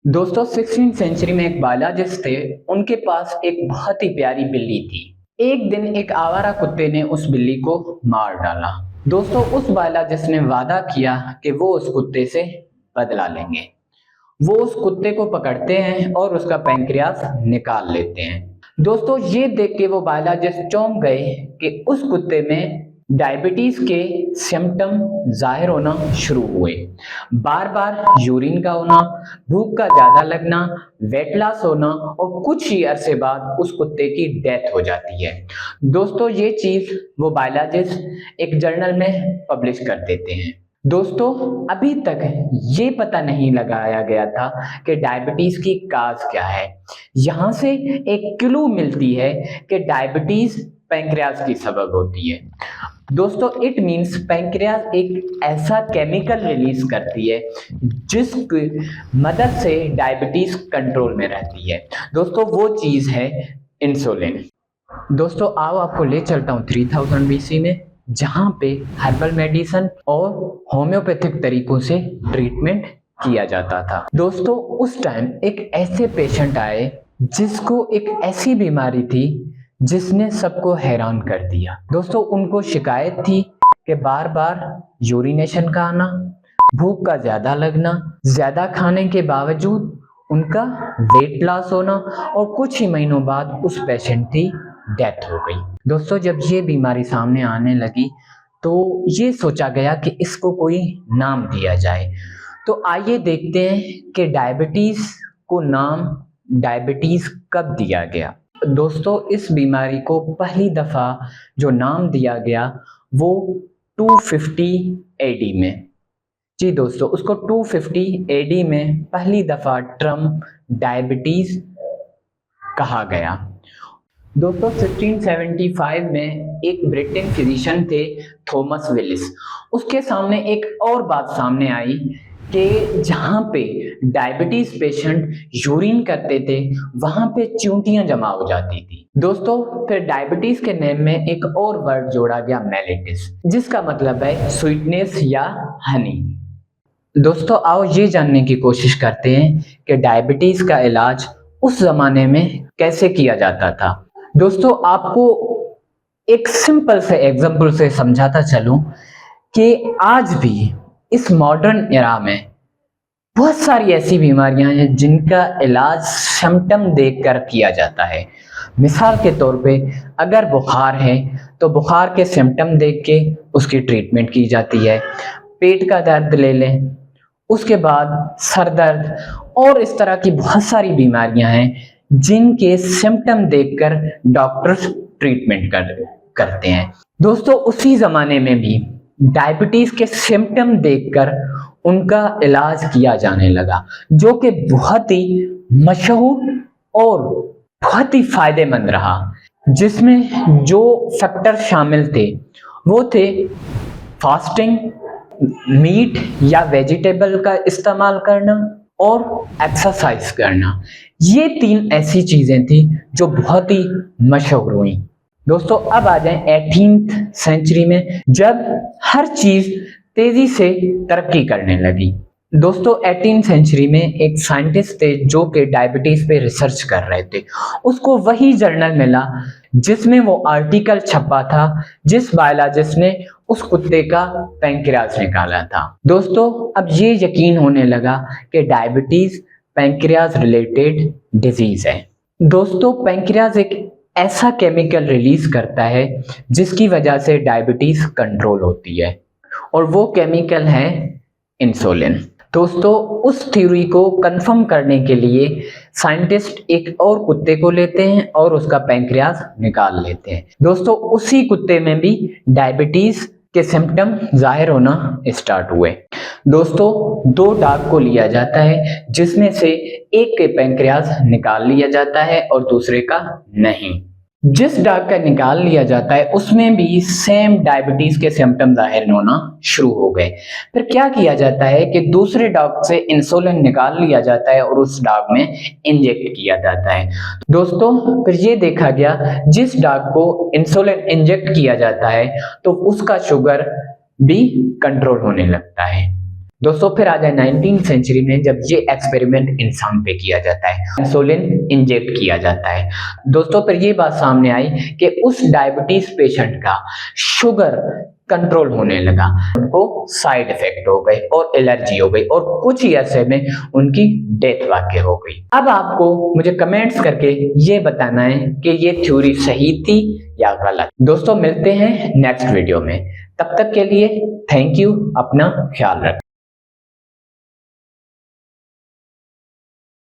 दोस्तों 16वीं सेंचुरी में एक बायोलॉजिस्ट थे। उनके पास एक बहुत ही प्यारी बिल्ली थी। एक दिन एक आवारा कुत्ते ने उस बिल्ली को मार डाला। दोस्तों उस बायोलॉजिस्ट ने वादा किया कि वो उस कुत्ते से बदला लेंगे। वो उस कुत्ते को पकड़ते हैं और उसका पैंक्रियास निकाल लेते हैं। दोस्तों ये देख के वो बायोलॉजिस्ट चौंक गए कि उस कुत्ते में डायबिटीज के सिम्टम जाहिर होना शुरू हुए। बार बार यूरिन का होना, भूख का ज्यादा लगना, वेट लॉस होना और कुछ ही अरसे बाद उस कुत्ते की डेथ हो जाती है। दोस्तों ये चीज वो बायोलॉजिस्ट एक जर्नल में पब्लिश कर देते हैं। दोस्तों अभी तक ये पता नहीं लगाया गया था कि डायबिटीज की काज क्या है। यहाँ से एक क्लू मिलती है कि डायबिटीज पैंक्रियास की सबब होती है। दोस्तों इट मींस पैंक्रियास एक ऐसा केमिकल रिलीज करती है जिसकी मदद से डायबिटीज कंट्रोल में रहती है। दोस्तों वो चीज है इंसुलिन। दोस्तों आओ आपको ले चलता हूँ 3000 BC में, जहाँ पे हर्बल मेडिसिन और होम्योपैथिक तरीकों से ट्रीटमेंट किया जाता था। दोस्तों उस टाइम एक ऐसे पेशेंट आए जिसको एक ऐसी बीमारी थी जिसने सबको हैरान कर दिया। दोस्तों उनको शिकायत थी कि बार बार यूरिनेशन का आना, भूख का ज्यादा लगना, ज्यादा खाने के बावजूद उनका वेट लॉस होना और कुछ ही महीनों बाद उस पेशेंट की डेथ हो गई। दोस्तों जब ये बीमारी सामने आने लगी तो ये सोचा गया कि इसको कोई नाम दिया जाए। तो आइए देखते हैं कि डायबिटीज को नाम डायबिटीज कब दिया गया। दोस्तों इस बीमारी को पहली दफा जो नाम दिया गया वो 250 AD में। जी दोस्तों उसको 250 AD में पहली दफा टर्म डायबिटीज कहा गया। दोस्तों 1675 में एक ब्रिटेन फिजिशियन थे थॉमस विलिस, उसके सामने एक और बात सामने आई कि जहाँ पे डायबिटीज पेशेंट यूरिन करते थे वहां पे चींटियां जमा हो जाती थी। दोस्तों फिर डायबिटीज के नेम में एक और वर्ड जोड़ा गया मेलिटिस, जिसका मतलब है स्वीटनेस या हनी। दोस्तों आओ ये जानने की कोशिश करते हैं कि डायबिटीज का इलाज उस जमाने में कैसे किया जाता था। दोस्तों आपको एक सिंपल से एग्जांपल से समझाता चलूं कि आज भी इस मॉडर्न एरा में बहुत सारी ऐसी बीमारियां हैं जिनका इलाज सिम्टम देखकर किया जाता है। मिसाल के तौर पे अगर बुखार है तो बुखार के सिम्टम देख के उसकी ट्रीटमेंट की जाती है। पेट का दर्द ले लें, उसके बाद सर दर्द और इस तरह की बहुत सारी बीमारियां हैं जिनके सिम्टम देखकर डॉक्टर्स ट्रीटमेंट करते हैं। दोस्तों उसी जमाने में भी डायबिटीज के सिम्टम देखकर उनका इलाज किया जाने लगा, जो कि बहुत ही मशहूर और बहुत ही फायदेमंद रहा। जिसमें जो फैक्टर शामिल थे वो थे फास्टिंग, मीट या वेजिटेबल का इस्तेमाल करना और एक्सरसाइज करना। ये 3 ऐसी चीजें थी जो बहुत ही मशहूर हुई। दोस्तों अब आ जाएं 18th सेंचुरी में, जब हर चीज तेजी से तरक्की करने लगी। दोस्तों 18th सेंचुरी में एक साइंटिस्ट थे जो कि डायबिटीज पे रिसर्च कर रहे थे। उसको वही जर्नल मिला जिसमें वो आर्टिकल छपा था जिस बायोलॉजिस्ट ने उस कुत्ते का पैंक्रियास निकाला था। दोस्तों अब ये यकीन होने लगा कि डायबिटीज पैंक्रियास रिलेटेड डिजीज है। दोस्तों पैंक्रियास एक ऐसा केमिकल रिलीज करता है जिसकी वजह से डायबिटीज कंट्रोल होती है और वो केमिकल है इंसुलिन। दोस्तों उस थ्योरी को कंफर्म करने के लिए साइंटिस्ट एक और कुत्ते को लेते हैं और उसका पैंक्रियास निकाल लेते हैं। दोस्तों उसी कुत्ते में भी डायबिटीज के सिम्टम जाहिर होना स्टार्ट हुए। दोस्तों 2 डॉग को लिया जाता है जिसमें से एक के पैंक्रियास निकाल लिया जाता है और दूसरे का नहीं। जिस डॉग का निकाल लिया जाता है उसमें भी सेम डायबिटीज के सिम्टम जाहिर होना शुरू हो गए। फिर क्या किया जाता है कि दूसरे डॉग से इंसुलिन निकाल लिया जाता है और उस डॉग में इंजेक्ट किया जाता है। दोस्तों फिर ये देखा गया जिस डॉग को इंसुलिन इंजेक्ट किया जाता है तो उसका शुगर भी कंट्रोल होने लगता है। दोस्तों फिर आ जाए 19th सेंचुरी में, जब ये एक्सपेरिमेंट इंसान पे किया जाता है, इंसुलिन इंजेक्ट किया जाता है। दोस्तों फिर ये बात सामने आई कि उस डायबिटीज पेशेंट का शुगर कंट्रोल होने लगा, उनको साइड इफेक्ट हो गए और एलर्जी हो गई और कुछ ही ऐसे में उनकी डेथ वाकई हो गई। अब आपको मुझे कमेंट्स करके ये बताना है कि ये थ्योरी सही थी या गलत। दोस्तों मिलते हैं नेक्स्ट वीडियो में, तब तक के लिए थैंक यू, अपना ख्याल रखें।